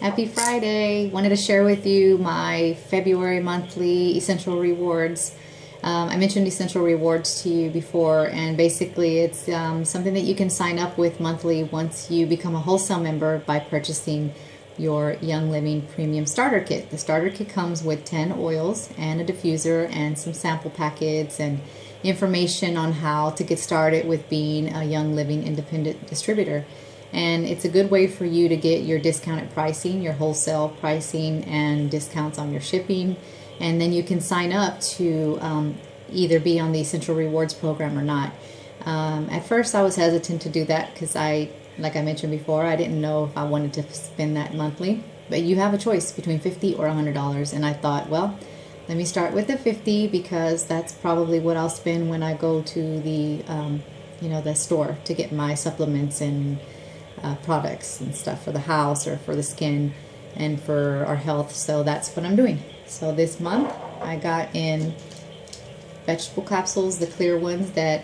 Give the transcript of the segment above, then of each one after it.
Happy Friday. Wanted to share with you my February monthly essential rewards. I mentioned essential rewards to you before, and basically it's something that you can sign up with monthly once you become a wholesale member by purchasing your Young Living Premium Starter Kit. The starter kit comes with 10 oils and a diffuser and some sample packets and information on how to get started with being a Young Living independent distributor. And it's a good way for you to get your discounted pricing, your wholesale pricing, and discounts on your shipping. And then you can sign up to either be on the Essential Rewards program or not. At first I was hesitant to do that because like I mentioned before, I didn't know if I wanted to spend that monthly. But you have a choice between $50 or $100. And I thought, well, let me start with the $50 because that's probably what I'll spend when I go to the, the store to get my supplements and products and stuff for the house or for the skin and for our health. So that's what I'm doing. So this month I got in vegetable capsules, the clear ones that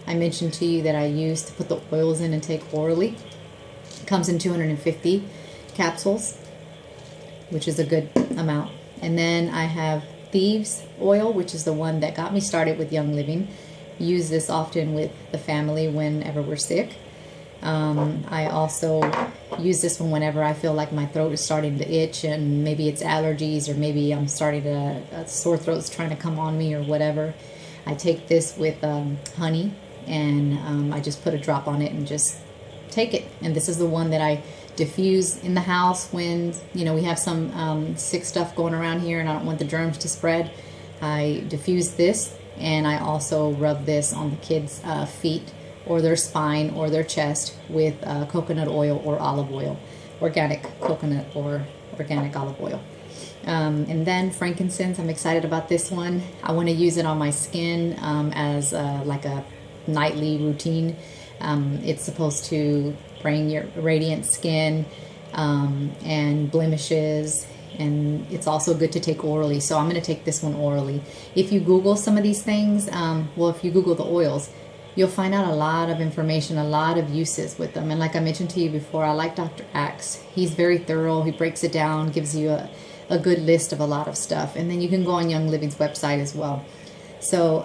I mentioned to you that I use to put the oils in and take orally. It comes in 250 capsules, which is a good amount. And then I have Thieves oil, which is the one that got me started with Young Living. Use this often with the family whenever we're sick. I also use this one whenever I feel like my throat is starting to itch and maybe it's allergies or maybe I'm starting to, sore throat's trying to come on me or whatever. I take this with honey and I just put a drop on it and just take it. And this is the one that I diffuse in the house when, we have some sick stuff going around here and I don't want the germs to spread. I diffuse this and I also rub this on the kids' feet or their spine or their chest with coconut oil or olive oil, organic coconut or organic olive oil. And then frankincense, I'm excited about this one. I want to use it on my skin as like a nightly routine. It's supposed to bring your radiant skin and blemishes, and it's also good to take orally. So I'm going to take this one orally. If you Google some of these things, if you Google the oils, you'll find out a lot of information, a lot of uses with them. And like I mentioned to you before, I like Dr. Axe. He's very thorough. He breaks it down, gives you a good list of a lot of stuff. And then you can go on Young Living's website as well. So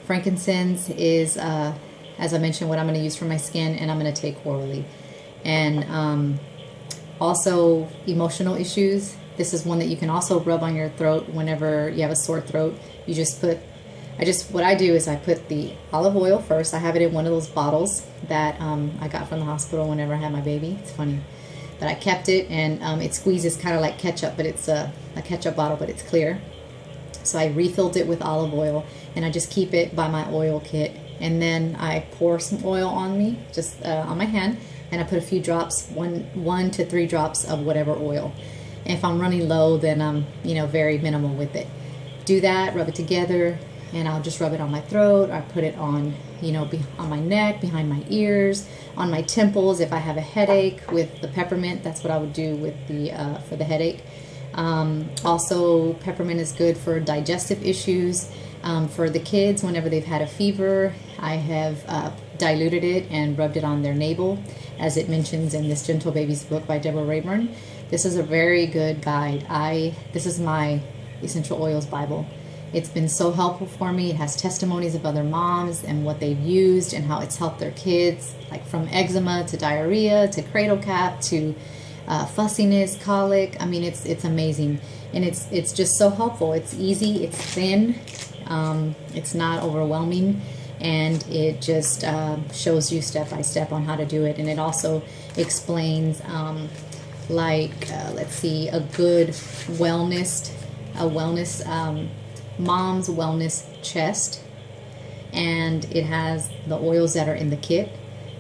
frankincense is, as I mentioned, what I'm going to use for my skin, and I'm going to take orally. And also emotional issues. This is one that you can also rub on your throat whenever you have a sore throat. You just put what I do is I put the olive oil first. I have it in one of those bottles that I got from the hospital whenever I had my baby. It's funny. But I kept it, and it squeezes kind of like ketchup, but it's a ketchup bottle, but it's clear. So I refilled it with olive oil, and I just keep it by my oil kit. And then I pour some oil on me, just on my hand, and I put a few drops, one to 3 drops of whatever oil. And if I'm running low, then I'm, very minimal with it. Do that, rub it together, and I'll just rub it on my throat. I put it on, on my neck, behind my ears, on my temples. If I have a headache with the peppermint, that's what I would do with the for the headache. Also, peppermint is good for digestive issues. For the kids, whenever they've had a fever, I have diluted it and rubbed it on their navel, as it mentions in this Gentle Baby's book by Deborah Rayburn. This is a very good guide. This is my Essential Oils Bible. It's been so helpful for me. It has testimonies of other moms and what they've used and how it's helped their kids, like from eczema to diarrhea to cradle cap to fussiness, colic. I mean, it's amazing, and it's just so helpful. It's easy, it's thin, it's not overwhelming, and it just shows you step by step on how to do it. And it also explains let's see, a good wellness mom's wellness chest, and it has the oils that are in the kit,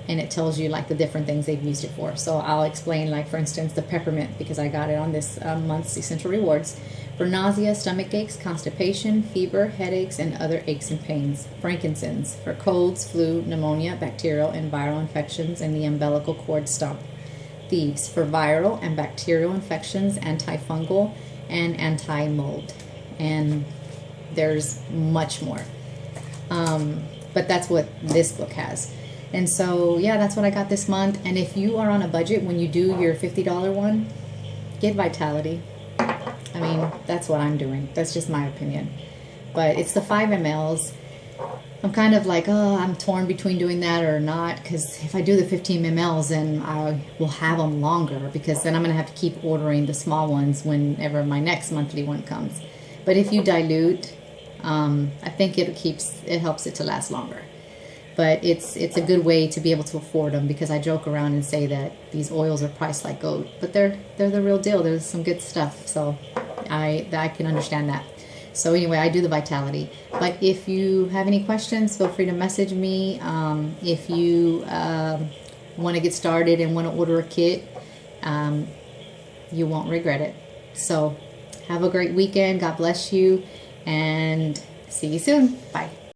and it tells you like the different things they've used it for. So I'll explain, like for instance, the peppermint, because I got it on this month's Essential Rewards, for nausea, stomach aches, constipation, fever, headaches, and other aches and pains. Frankincense for colds, flu, pneumonia, bacterial and viral infections, and the umbilical cord stump. Thieves for viral and bacterial infections, antifungal, and anti-mold. And there's much more. But that's what this book has. And so, yeah, that's what I got this month. And if you are on a budget, when you do your $50 one, get Vitality. I mean, that's what I'm doing. That's just my opinion. But it's the 5 mLs. I'm kind of like, oh, I'm torn between doing that or not, because if I do the 15 mLs, then I will have them longer, because then I'm going to have to keep ordering the small ones whenever my next monthly one comes. But if you dilute, I think it helps it to last longer. But it's a good way to be able to afford them, because I joke around and say that these oils are priced like gold, but they're the real deal. There's some good stuff, so I can understand that. So anyway, I do the Vitality. But if you have any questions, feel free to message me. If you want to get started and want to order a kit, you won't regret it. So have a great weekend. God bless you, and see you soon. Bye.